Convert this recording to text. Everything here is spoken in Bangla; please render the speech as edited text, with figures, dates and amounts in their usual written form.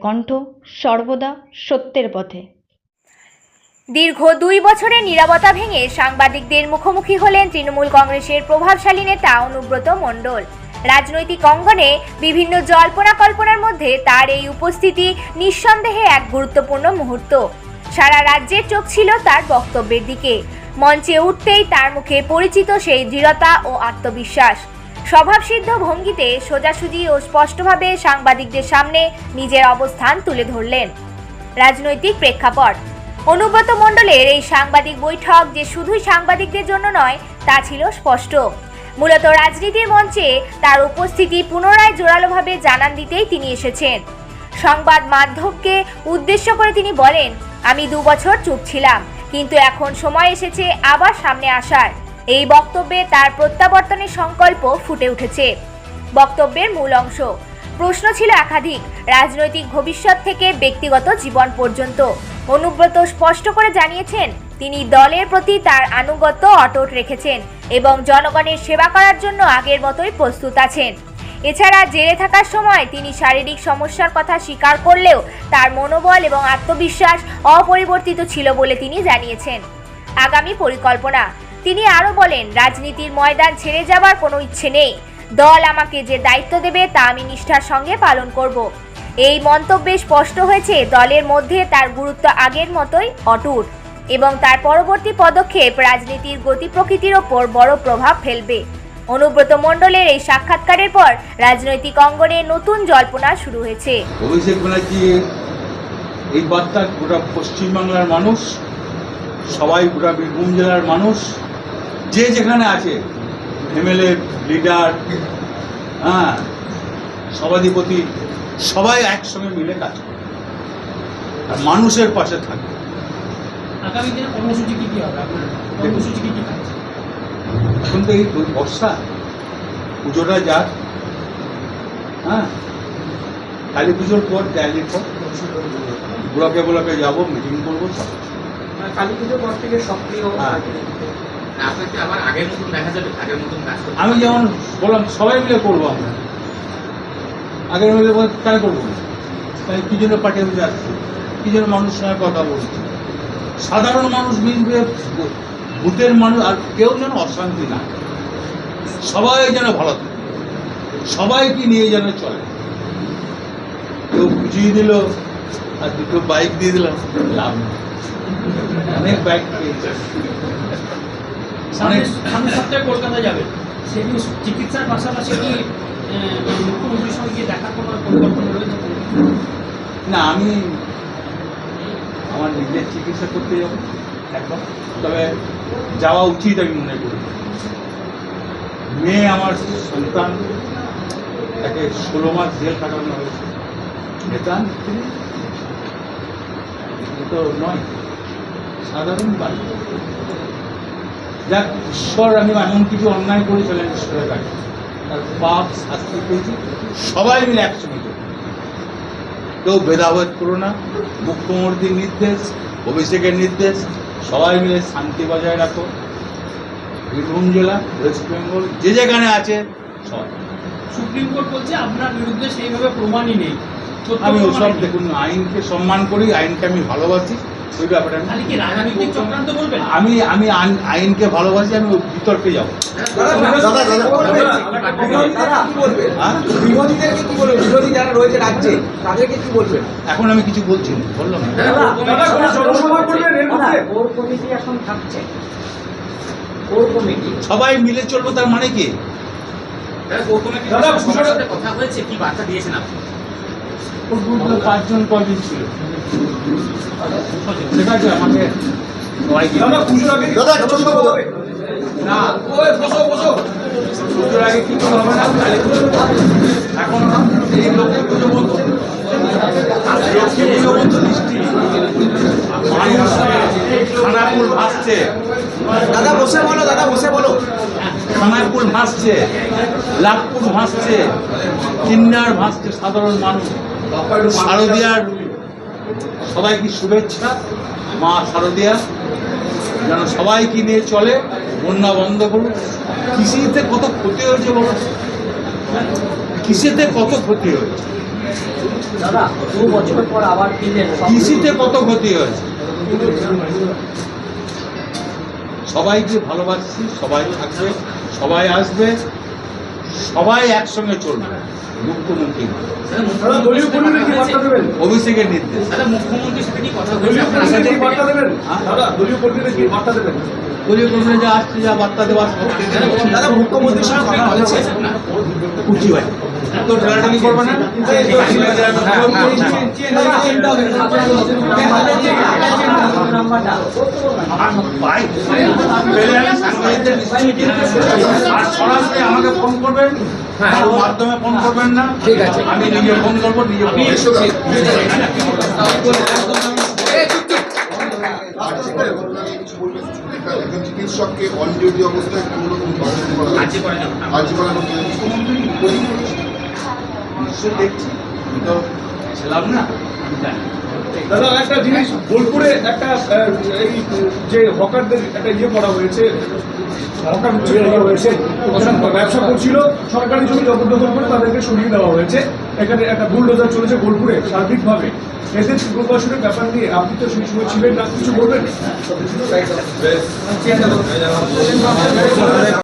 কণ্ঠ, সর্বদা সত্যের পথে। দীর্ঘ 2 বছরের নীরবতা ভেঙে সাংবাদিকদের মুখোমুখি হলেন তৃণমূল কংগ্রেসের প্রভাবশালী নেতা অনুব্রত মণ্ডল। রাজনৈতিক অঙ্গনে বিভিন্ন জল্পনা কল্পনার মধ্যে তার এই উপস্থিতি নিঃসন্দেহে এক গুরুত্বপূর্ণ মুহূর্ত। সারা রাজ্যের চোখ ছিল তার বক্তব্যের দিকে। মঞ্চে উঠতেই তার মুখে পরিচিত সেই দৃঢ়তা ও আত্মবিশ্বাস। স্বভাবসিদ্ধ ভঙ্গিতে সোজাসুজি ও স্পষ্টভাবে সাংবাদিকদের সামনে নিজের অবস্থান তুলে ধরলেন। রাজনৈতিক প্রেক্ষাপট: অনুব্রত মণ্ডলের এই সাংবাদিক বৈঠক যে শুধুই সাংবাদিকদের জন্য নয় তা ছিল স্পষ্ট। মূলত রাজনীতির মঞ্চে তার উপস্থিতি পুনরায় জোরালোভাবে জানান দিতেই তিনি এসেছেন। সংবাদ মাধ্যমকে উদ্দেশ্য করে তিনি বলেন, আমি 2 বছর চুপ ছিলাম, কিন্তু এখন সময় এসেছে আবার সামনে আসার। এই বক্তব্যে তার প্রত্যাবর্তনের সংকল্প ফুটে উঠেছে। বক্তব্যের মূল অংশ: প্রশ্ন ছিল একাধিক, রাজনৈতিক ভবিষ্যৎ থেকে ব্যক্তিগত জীবন পর্যন্ত। অনুব্রত স্পষ্ট করে জানিয়েছেন তিনি দলের প্রতি তার আনুগত্য অটুট রেখেছেন এবং জনগণের সেবা করার জন্য আগের মতোই প্রস্তুত আছেন। এছাড়া জেলে থাকার সময় তিনি শারীরিক সমস্যার কথা স্বীকার করলেও তার মনোবল এবং আত্মবিশ্বাস অপরিবর্তিত ছিল বলে তিনি জানিয়েছেন। আগামী পরিকল্পনা: তিনি আরও বলেন, রাজনীতির ময়দান ছেড়ে যাবার কোনো ইচ্ছে নেই। দল আমাকে যে দায়িত্ব দেবে তা আমি নিষ্ঠার সঙ্গে পালন করব। এই মন্তব্যে স্পষ্ট হয়েছে দলের মধ্যে তার গুরুত্ব আগের মতোই অটুট এবং তার পরবর্তী পদক্ষেপ রাজনীতির গতি প্রকৃতির ওপর বড় প্রভাব ফেলবে। অনুব্রত মণ্ডলের এই সাক্ষাৎকারের পর রাজনৈতিক অঙ্গনে নতুন জল্পনা শুরু হয়েছে। অভিষেক ব্যানার্জি এই বার্তা গোটা পশ্চিমবাংলার মানুষ, সবাই গোটা বীরভূম জেলার মানুষ, যে যেখানে আছে, এমএলএ, লিডার, সভাধিপতি, সবাই একসঙ্গে মিলে কাজ করে আর মানুষের পাশে থাকে। আগামী দিনে কর্মসূচি কি হবে? কর্মসূচি কি থাকছে? এখন তো এই বর্ষা, পুজোটা যাক, কালী পুজোর পর, র্যালির পর ব্লকে ব্লকে যাবো, মিটিং করবো। কালী পুজোর পর থেকে সক্রিয় আবার আগের মতন দেখা যাবে, আগের মতন কাজ করতে। আমি যেমন বললাম সবাই মিলে করবো, আমরা আগের মিলে কেন করবো? তাই কি জন্য পার্টি অফিসে আসছে, কি জন্য মানুষের সঙ্গে কথা বলছে, সাধারণ মানুষ মিলবে, ভূতের মানুষ, আর কেউ যেন অশান্তি না, সবাই যেন ভালো থাকে, সবাইকে নিয়ে যেন চলে। কেউ বুঝিয়ে দিল আর 2টো বাইক দিয়ে দিলাম, লাভ নেই। অনেক বাইক পেয়েছে। সামনের সপ্তাহে কলকাতা যাবে, সেদিন চিকিৎসার পাশাপাশি কি মুখ্যমন্ত্রীর সঙ্গে গিয়ে দেখা করার পরিকল্পনা রয়েছে? না, আমি আমার নিজের চিকিৎসা করতে যাব একবার, তবে যাওয়া উচিত আমি মনে করি। মেয়ে আমার সন্তান, তাকে 16 মাস জেল কাটানো হয়েছে, নেতা তো নয়, সাধারণ বাড়ি। যাক, ঈশ্বর, আমি এমন কিছু অন্যায় করেছিলেন ঈশ্বরের কাছে, তার পাপ শাস্তি পেয়েছি, সবাই মিলে একসঙ্গে করি। কেউ ভেদাভেদ করো না, মুখ্যমন্ত্রীর নির্দেশ, অভিষেকের নির্দেশ, সবাই মিলে শান্তি বজায় রাখো। বীরভূম জেলা, ওয়েস্ট বেঙ্গল, যে যেখানে আছে সবাই। সুপ্রিম কোর্ট বলছে আপনার বিরুদ্ধে সেইভাবে প্রমাণই নেই। আমি ওসব, দেখুন, আইনকে সম্মান করি, আইনকে আমি ভালোবাসি, ওই ব্যাপারটা আমি আইনকে ভালোবাসি, আমি বিতর্কে যাবো। বিরোধী যারা রয়েছে রাজ্যে তাদেরকে কি বলবেন? এখন আমি কিছু বলছি না, বললাম সবাই মিলে চলবো, তার মানে কি? কথা হয়েছে, কি বার্তা দিয়েছেন আপনি? 5 জন কয়দিন ছিল, ঠিক আছে, আমাকে না পুজোর আগে কিছু হবে না। এখন এই লক্ষ্মী পুজো বলছে, লক্ষ্মী পুজো বলছে, দৃষ্টি খানাকুল ভাসছে, দাদা বসে বলো, দাদা বসে বলো। খানাকুল ভাসছে, লাভপুর ভাসছে, কিন্নার ভাসছে, সাধারণ মানুষ। শারদিয়ার সবাইকে শুভেচ্ছা, মা শারদিয়া যেন সবাইকে নিয়ে চলে, বন্যা বন্ধ করুন। কৃষিতে কত ক্ষতি হয়েছে বলো, কৃষিতে কত ক্ষতি হয়েছে, দাদা 2 বছর পর আবার ফিরলেন কৃষিতে কত ক্ষতি হয়েছে, সবাইকে ভালোবাসছি, সবাই থাকবে, সবাই আসবে, সবাই একসঙ্গে চলবে। মুখ্যমন্ত্রী দলীয় কর্মীদের কি বার্তা দেবেন? অভিষেকের নির্দেশ। দাদা মুখ্যমন্ত্রীর সাথে কি কথা হয়েছে দলীয় আপনার কর্মীদের সাথে? কি বার্তা দেবেন? দাদা দলীয় কর্মীদের কি বার্তা দেবেন? দলীয় কর্মীরা যা আসছে, যা বার্তা দেওয়ার দাদা মুখ্যমন্ত্রীর সঙ্গে কথা হয়েছে উঠি ভাই, তো ঠেলাঠেলি করবে না। ভাই, পেলে আমি সাংবাদিকদের নিশ্চয়ই আর সরাসরি আমাকে ফোন করবেন, কারোর মাধ্যমে ফোন করবেন না। ঠিক আছে। আমি নিজে ফোন করবো, নিজে ফোন একজন চিকিৎসককে অন ডিউটি অবস্থায় কোনো রকম বাধা করা হয়? কাজে করে না কার্য করা হচ্ছে না। নিশ্চয়ই দেখছি, আমি তো ছিলাম না, আমি জানি। দাদা একটা জিনিস, বোলপুরে একটা এই যে হকারদের একটা ইয়ে করা হয়েছে, হকার ইয়ে হয়েছে, ওরা ব্যবসা করছিল, সরকারি জমি জবরদখল করে তাদেরকে সরিয়ে দেওয়া হয়েছে। এখানে একটা বুলডোজার চলেছে বোলপুরে সার্বিকভাবে। এদের পুনর্বাসনের ব্যাপার নিয়ে আপনি তো সেই সময় ছিলেন না, কিছু বলবেন?